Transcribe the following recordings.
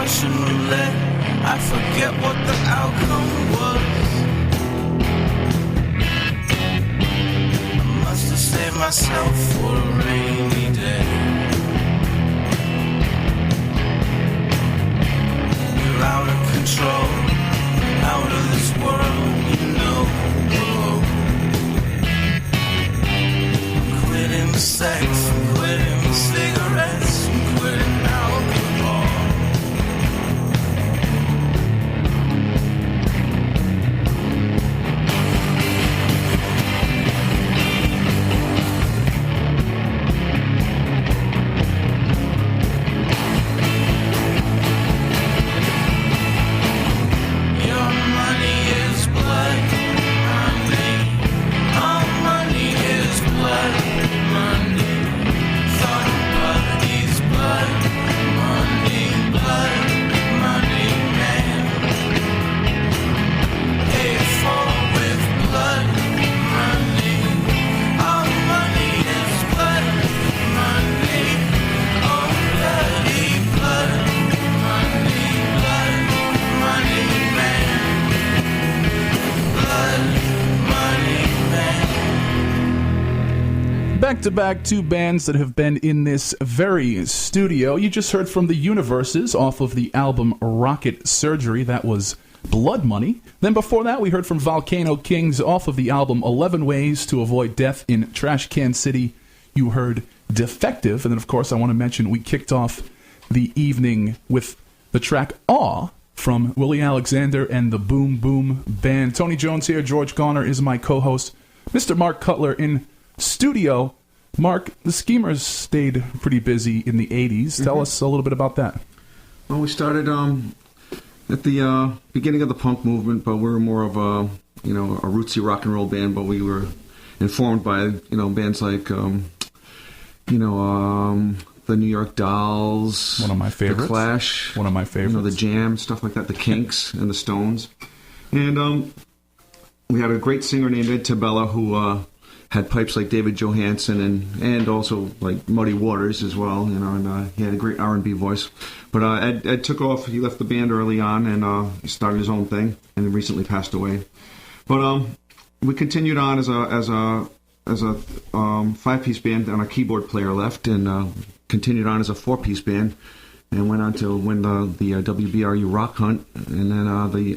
Russian roulette. I forget what the outcome was. I must have saved myself for a rainy day. You're out of control, out of this world, you know. I'm quitting the sex, I'm quitting the cigarettes, I'm quitting alcohol. Back-to-back two bands that have been in this very studio. You just heard from the Universes off of the album Rocket Surgery. That was Blood Money. Then before that, we heard from Volcano Kings off of the album 11 Ways to Avoid Death in Trash Can City. You heard Defective. And then, of course, I want to mention we kicked off the evening with the track Awe from Willie Alexander and the Boom Boom Band. Tony Jones here. George Garner is my co-host. Mr. Mark Cutler in studio. Mark, the Schemers stayed pretty busy in the 80s. Tell us a little bit about that. Well, we started at the beginning of the punk movement, but we were more of a rootsy rock and roll band, but we were informed by, bands like, the New York Dolls. One of my favorites. The Clash. One of my favorites. The Jam, stuff like that. The Kinks and the Stones. And we had a great singer named Ed Tabella who had pipes like David Johansen and also like Muddy Waters as well, and he had a great R&B voice. But Ed took off. He left the band early on and he started his own thing, and he recently passed away. But we continued on as a 5-piece band, and our keyboard player left, and continued on as a 4-piece band, and went on to win the WBRU Rock Hunt, and then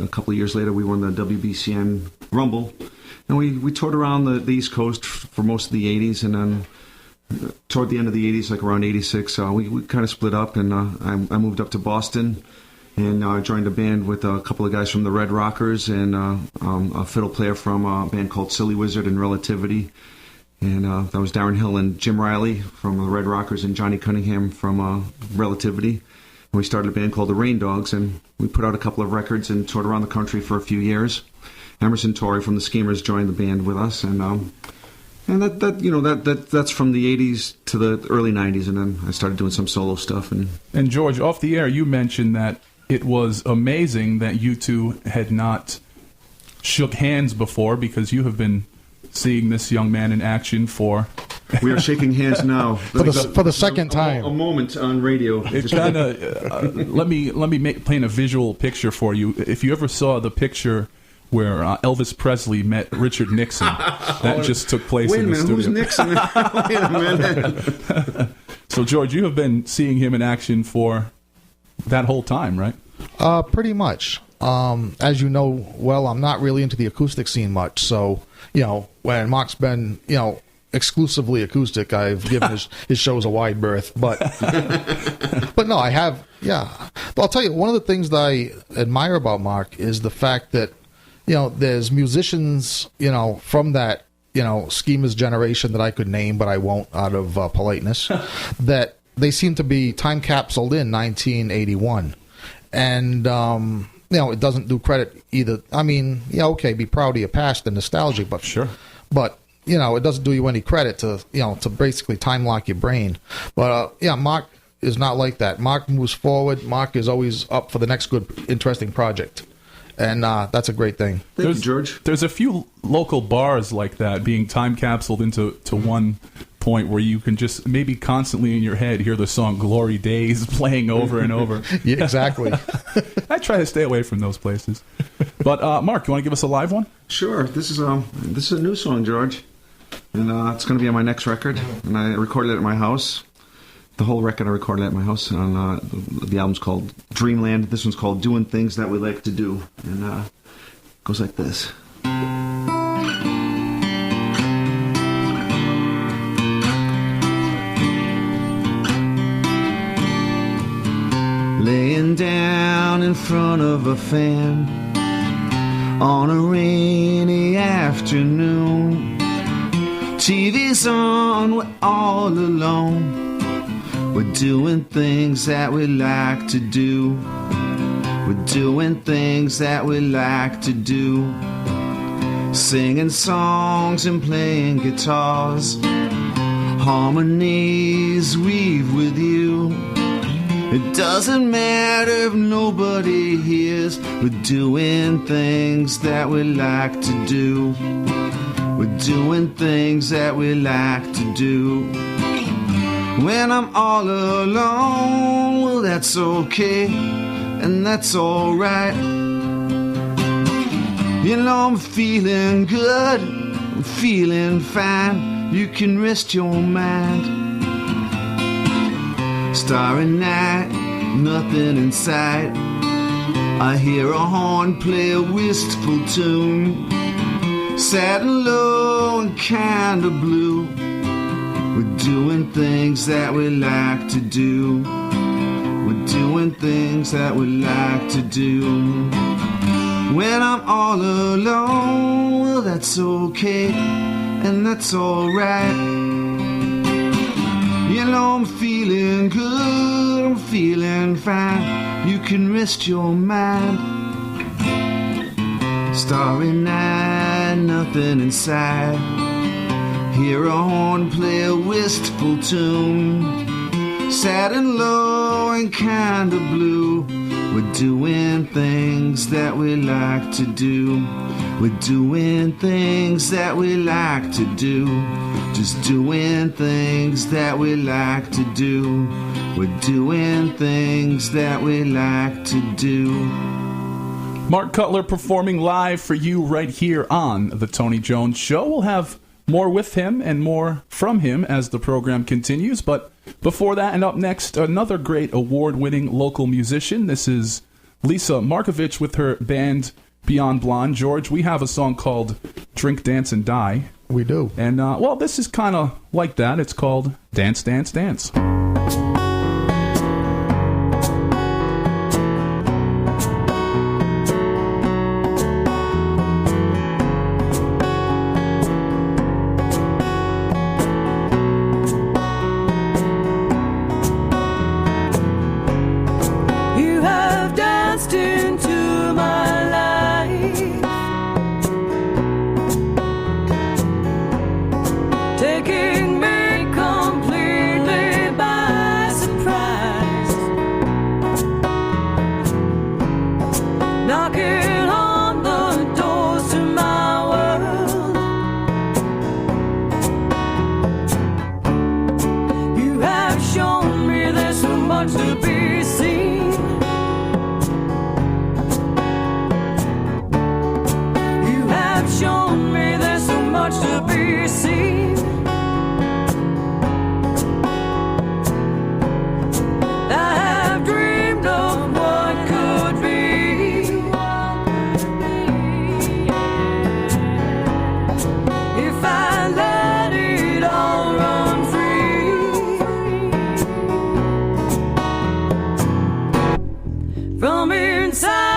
a couple of years later we won the WBCN Rumble. And we toured around the East Coast for most of the 80s, and then toward the end of the 80s, like around 86, we kind of split up, and I moved up to Boston and joined a band with a couple of guys from the Red Rockers and a fiddle player from a band called Silly Wizard and Relativity. And that was Darren Hill and Jim Riley from the Red Rockers and Johnny Cunningham from Relativity. And we started a band called the Rain Dogs, and we put out a couple of records and toured around the country for a few years. Emerson Torrey from the Schemers joined the band with us, and that's from the 80s to the early 90s, and then I started doing some solo stuff. And George, off the air, you mentioned that it was amazing that you two had not shook hands before, because you have been seeing this young man in action for... We are shaking hands now for the second time. A moment on radio. It kind of let me paint a visual picture for you. If you ever saw the picture where Elvis Presley met Richard Nixon, that just took place in the studio. Who's Nixon? Wait a minute. So, George, you have been seeing him in action for that whole time, right? Pretty much. As you know, well, I'm not really into the acoustic scene much. So, when Mark's been, exclusively acoustic, I've given his shows a wide berth. But no, I have, yeah. But I'll tell you, one of the things that I admire about Mark is the fact that, there's musicians, from that, Schemers generation that I could name, but I won't out of politeness, that they seem to be time capsuled in 1981. And, it doesn't do credit either. I mean, okay, be proud of your past and nostalgia, but sure. But, it doesn't do you any credit to, to basically time lock your brain. But, Mark is not like that. Mark moves forward. Mark is always up for the next good, interesting project. And that's a great thing. Thank you, George. There's a few local bars like that being time capsuled into one point where you can just maybe constantly in your head hear the song Glory Days playing over and over. Yeah, exactly. I try to stay away from those places. But Mark, you want to give us a live one? Sure. This is a new song, George, and it's going to be on my next record. And I recorded it at my house. The whole record I recorded at my house. And the album's called Dreamland. This one's called Doing Things That We Like to Do, and it goes like this. Laying down in front of a fan on a rainy afternoon. TV's on, we're all alone. We're doing things that we like to do. We're doing things that we like to do. Singing songs and playing guitars. Harmonies weave with you. It doesn't matter if nobody hears. We're doing things that we like to do. We're doing things that we like to do. When I'm all alone, well, that's okay, and that's alright. You know I'm feeling good, I'm feeling fine. You can rest your mind. Starry night, nothing in sight. I hear a horn play a wistful tune. Sad and low and kinda blue. We're doing things that we like to do. We're doing things that we like to do. When I'm all alone, well, that's okay, and that's alright. You know I'm feeling good, I'm feeling fine. You can rest your mind. Starry night, nothing inside. Hear a horn play a wistful tune. Sad and low and kinda blue. We're doing things that we like to do. We're doing things that we like to do. Just doing things that we like to do. We're doing things that we like to do. Mark Cutler performing live for you right here on The Tony Jones Show. We'll have more with him and more from him as the program continues. But before that, and up next, another great award-winning local musician. This is Lisa Markovich with her band Beyond Blonde. George, we have a song called Drink, Dance, and Die. We do. And, well, this is kind of like that. It's called Dance, Dance, Dance. You have danced into my life, taking me completely by surprise, knocking on the doors to my world. You have shown me there's so much to be seen. You have shown me there's so much to be seen. I have dreamed of what could be if I let it all run free from inside.